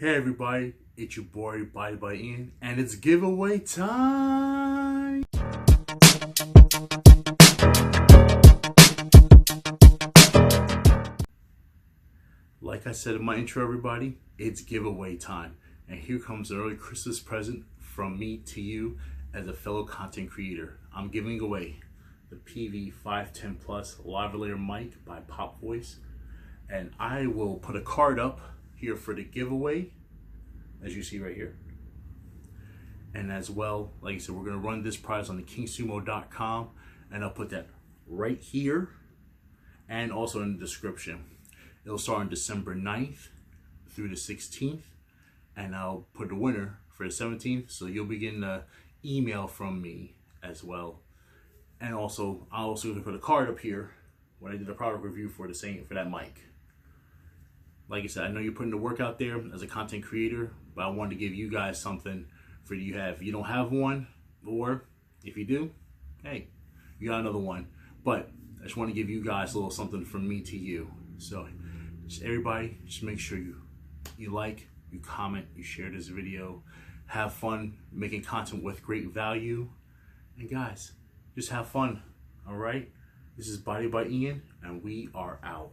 Hey everybody, it's your boy Body by Ian, and it's giveaway time! Like I said in my intro, everybody, it's giveaway time. And here comes an early Christmas present from me to you as a fellow content creator. I'm giving away the PV 510 Plus Lavalier mic by Pop Voice. And I will put a card up here for the giveaway, as you see right here. And as well, like I said, we're going to run this prize on the kingsumo.com, and I'll put that right here and also in the description. It'll start on December 9th through the 16th, and I'll put the winner for the 17th, so you'll be getting an email from me as well. And also, I'll also put a card up here when I did a product review for that mic. Like I said, I know you're putting the work out there as a content creator, but I wanted to give you guys something for you to have. If you don't have one, or if you do, hey, you got another one. But I just want to give you guys a little something from me to you. So, just everybody, just make sure you like, you comment, you share this video. Have fun making content with great value. And guys, just have fun, all right? This is Body by Ian, and we are out.